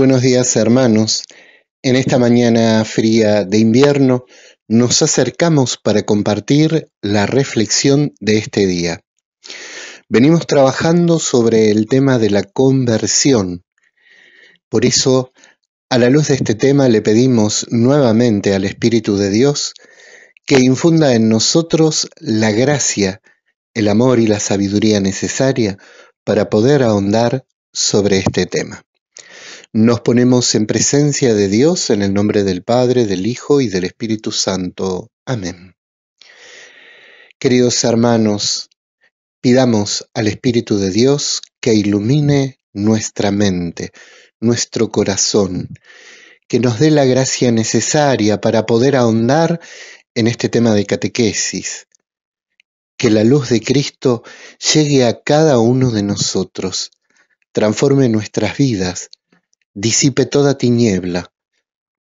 Buenos días, hermanos. En esta mañana fría de invierno nos acercamos para compartir la reflexión de este día. Venimos trabajando sobre el tema de la conversión. Por eso, a la luz de este tema, le pedimos nuevamente al Espíritu de Dios que infunda en nosotros la gracia, el amor y la sabiduría necesaria para poder ahondar sobre este tema. Nos ponemos en presencia de Dios en el nombre del Padre, del Hijo y del Espíritu Santo. Amén. Queridos hermanos, pidamos al Espíritu de Dios que ilumine nuestra mente, nuestro corazón, que nos dé la gracia necesaria para poder ahondar en este tema de catequesis, que la luz de Cristo llegue a cada uno de nosotros, transforme nuestras vidas, disipe toda tiniebla,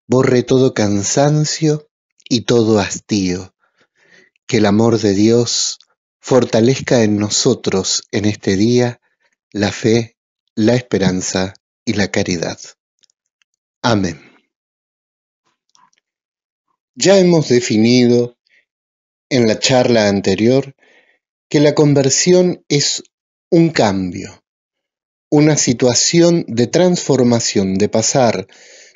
borre todo cansancio y todo hastío. Que el amor de Dios fortalezca en nosotros en este día la fe, la esperanza y la caridad. Amén. Ya hemos definido en la charla anterior que la conversión es un cambio, una situación de transformación, de pasar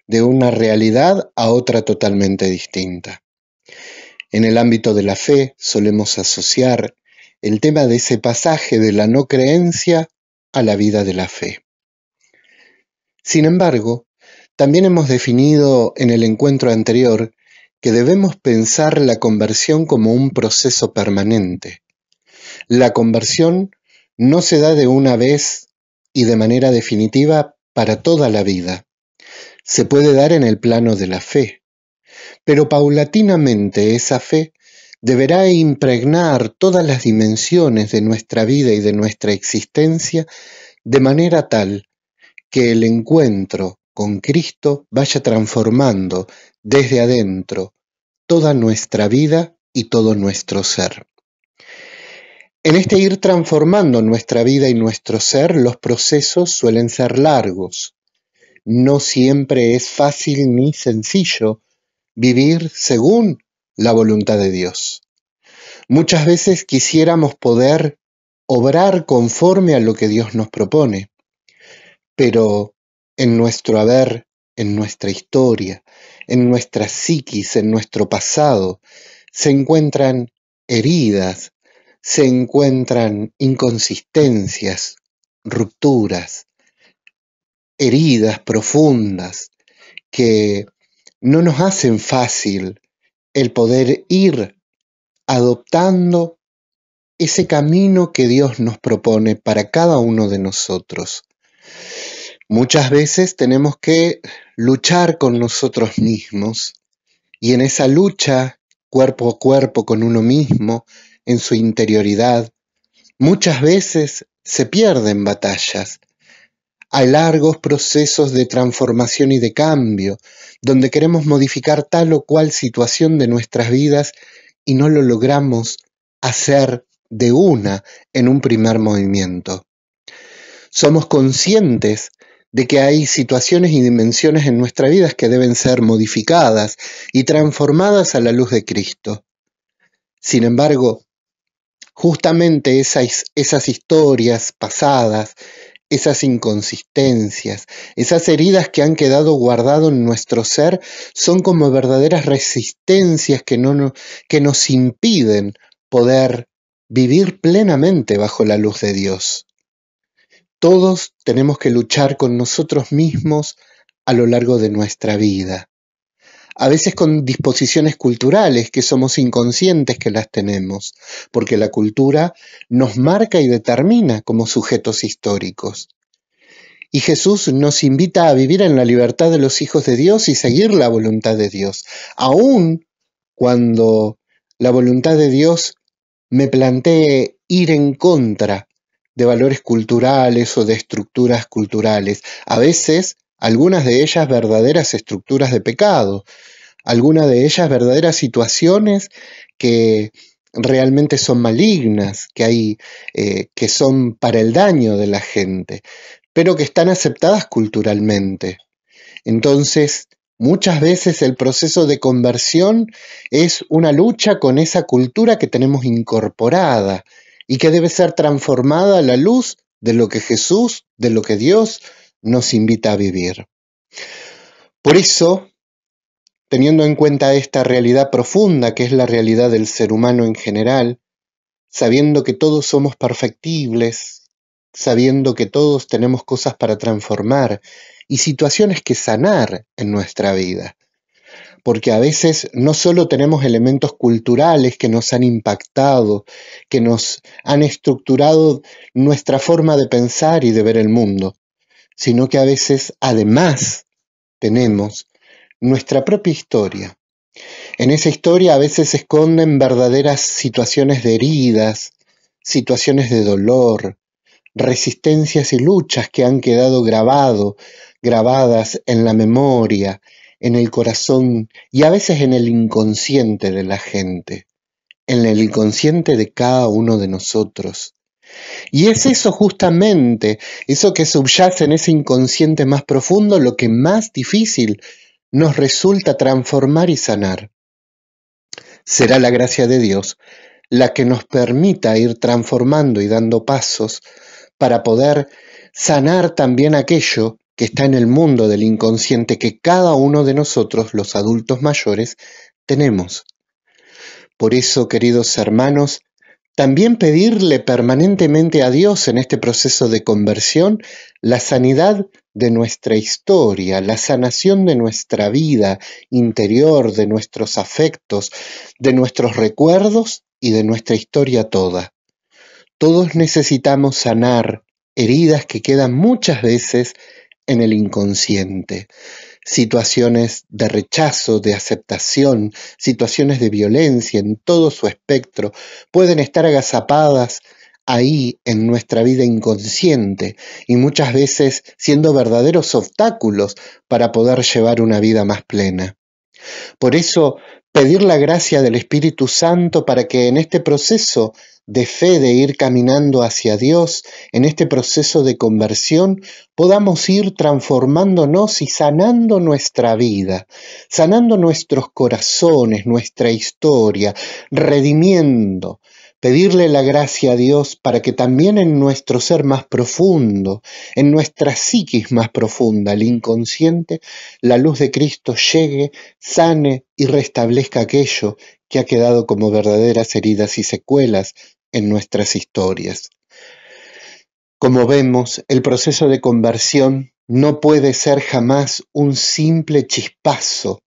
de una realidad a otra totalmente distinta. En el ámbito de la fe solemos asociar el tema de ese pasaje de la no creencia a la vida de la fe. Sin embargo, también hemos definido en el encuentro anterior que debemos pensar la conversión como un proceso permanente. La conversión no se da de una vez y de manera definitiva para toda la vida. Se puede dar en el plano de la fe, pero paulatinamente esa fe deberá impregnar todas las dimensiones de nuestra vida y de nuestra existencia de manera tal que el encuentro con Cristo vaya transformando desde adentro toda nuestra vida y todo nuestro ser. En este ir transformando nuestra vida y nuestro ser, los procesos suelen ser largos. No siempre es fácil ni sencillo vivir según la voluntad de Dios. Muchas veces quisiéramos poder obrar conforme a lo que Dios nos propone, pero en nuestro haber, en nuestra historia, en nuestra psiquis, en nuestro pasado, se encuentran heridas, se encuentran inconsistencias, rupturas, heridas profundas que no nos hacen fácil el poder ir adoptando ese camino que Dios nos propone para cada uno de nosotros. Muchas veces tenemos que luchar con nosotros mismos y en esa lucha cuerpo a cuerpo con uno mismo, en su interioridad, muchas veces se pierden batallas. Hay largos procesos de transformación y de cambio, donde queremos modificar tal o cual situación de nuestras vidas y no lo logramos hacer de una en un primer movimiento. Somos conscientes de que hay situaciones y dimensiones en nuestra vida que deben ser modificadas y transformadas a la luz de Cristo. Sin embargo, justamente esas historias pasadas, esas inconsistencias, esas heridas que han quedado guardadas en nuestro ser, son como verdaderas resistencias que nos impiden poder vivir plenamente bajo la luz de Dios. Todos tenemos que luchar con nosotros mismos a lo largo de nuestra vida. A veces con disposiciones culturales que somos inconscientes que las tenemos, porque la cultura nos marca y determina como sujetos históricos. Y Jesús nos invita a vivir en la libertad de los hijos de Dios y seguir la voluntad de Dios, aun cuando la voluntad de Dios me plantee ir en contra de valores culturales o de estructuras culturales. A veces, algunas de ellas verdaderas estructuras de pecado, algunas de ellas verdaderas situaciones que realmente son malignas, que son para el daño de la gente, pero que están aceptadas culturalmente. Entonces, muchas veces el proceso de conversión es una lucha con esa cultura que tenemos incorporada y que debe ser transformada a la luz de lo que Jesús, de lo que Dios nos invita a vivir. Por eso, teniendo en cuenta esta realidad profunda que es la realidad del ser humano en general, sabiendo que todos somos perfectibles, sabiendo que todos tenemos cosas para transformar y situaciones que sanar en nuestra vida. Porque a veces no solo tenemos elementos culturales que nos han impactado, que nos han estructurado nuestra forma de pensar y de ver el mundo, sino que a veces además tenemos nuestra propia historia. En esa historia a veces se esconden verdaderas situaciones de heridas, situaciones de dolor, resistencias y luchas que han quedado grabadas en la memoria, en el corazón y a veces en el inconsciente de la gente, en el inconsciente de cada uno de nosotros. Y es eso justamente, eso que subyace en ese inconsciente más profundo, lo que más difícil nos resulta transformar y sanar. Será la gracia de Dios la que nos permita ir transformando y dando pasos para poder sanar también aquello que está en el mundo del inconsciente que cada uno de nosotros, los adultos mayores, tenemos. Por eso, queridos hermanos, también pedirle permanentemente a Dios en este proceso de conversión la sanidad de nuestra historia, la sanación de nuestra vida interior, de nuestros afectos, de nuestros recuerdos y de nuestra historia toda. Todos necesitamos sanar heridas que quedan muchas veces en el inconsciente. Situaciones de rechazo, de aceptación, situaciones de violencia en todo su espectro, pueden estar agazapadas ahí en nuestra vida inconsciente y muchas veces siendo verdaderos obstáculos para poder llevar una vida más plena. Por eso, pedir la gracia del Espíritu Santo para que en este proceso de fe, de ir caminando hacia Dios, en este proceso de conversión, podamos ir transformándonos y sanando nuestra vida, sanando nuestros corazones, nuestra historia, redimiendo. Pedirle la gracia a Dios para que también en nuestro ser más profundo, en nuestra psiquis más profunda, el inconsciente, la luz de Cristo llegue, sane y restablezca aquello que ha quedado como verdaderas heridas y secuelas en nuestras historias. Como vemos, el proceso de conversión no puede ser jamás un simple chispazo,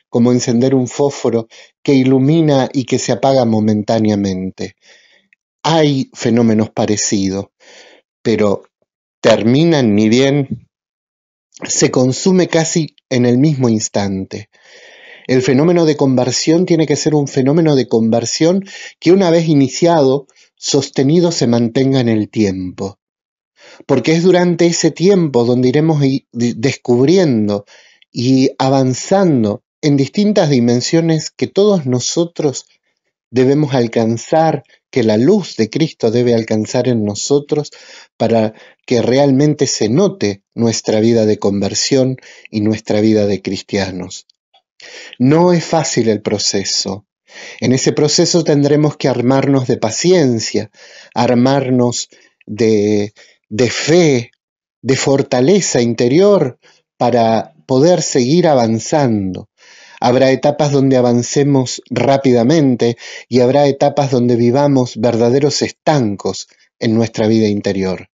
como encender un fósforo que ilumina y que se apaga momentáneamente. Hay fenómenos parecidos, pero terminan ni bien se consume casi en el mismo instante. El fenómeno de conversión tiene que ser un fenómeno de conversión que una vez iniciado, sostenido se mantenga en el tiempo. Porque es durante ese tiempo donde iremos descubriendo y avanzando en distintas dimensiones que todos nosotros debemos alcanzar, que la luz de Cristo debe alcanzar en nosotros para que realmente se note nuestra vida de conversión y nuestra vida de cristianos. No es fácil el proceso. En ese proceso tendremos que armarnos de paciencia, armarnos de fe, de fortaleza interior para poder seguir avanzando. Habrá etapas donde avancemos rápidamente y habrá etapas donde vivamos verdaderos estancos en nuestra vida interior.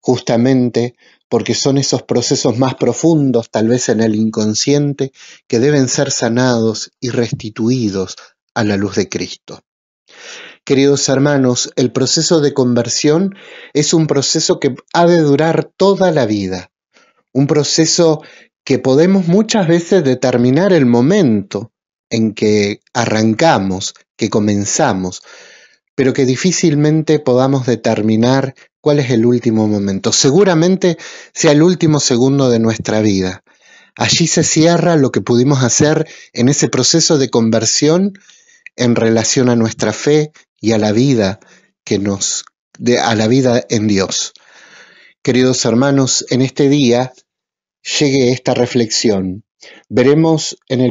Justamente porque son esos procesos más profundos, tal vez en el inconsciente, que deben ser sanados y restituidos a la luz de Cristo. Queridos hermanos, el proceso de conversión es un proceso que ha de durar toda la vida, un proceso que podemos muchas veces determinar el momento en que arrancamos, que comenzamos, pero que difícilmente podamos determinar cuál es el último momento. Seguramente sea el último segundo de nuestra vida. Allí se cierra lo que pudimos hacer en ese proceso de conversión en relación a nuestra fe y a la vida a la vida en Dios. Queridos hermanos, en este día llegue esta reflexión. Veremos en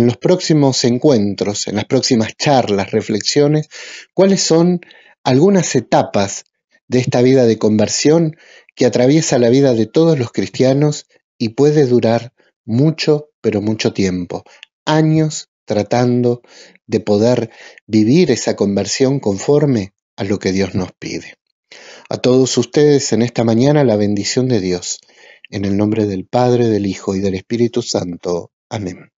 los próximos encuentros, en las próximas charlas, reflexiones, cuáles son algunas etapas de esta vida de conversión que atraviesa la vida de todos los cristianos y puede durar mucho, pero mucho tiempo, años tratando de poder vivir esa conversión conforme a lo que Dios nos pide. A todos ustedes en esta mañana la bendición de Dios, en el nombre del Padre, del Hijo y del Espíritu Santo. Amén.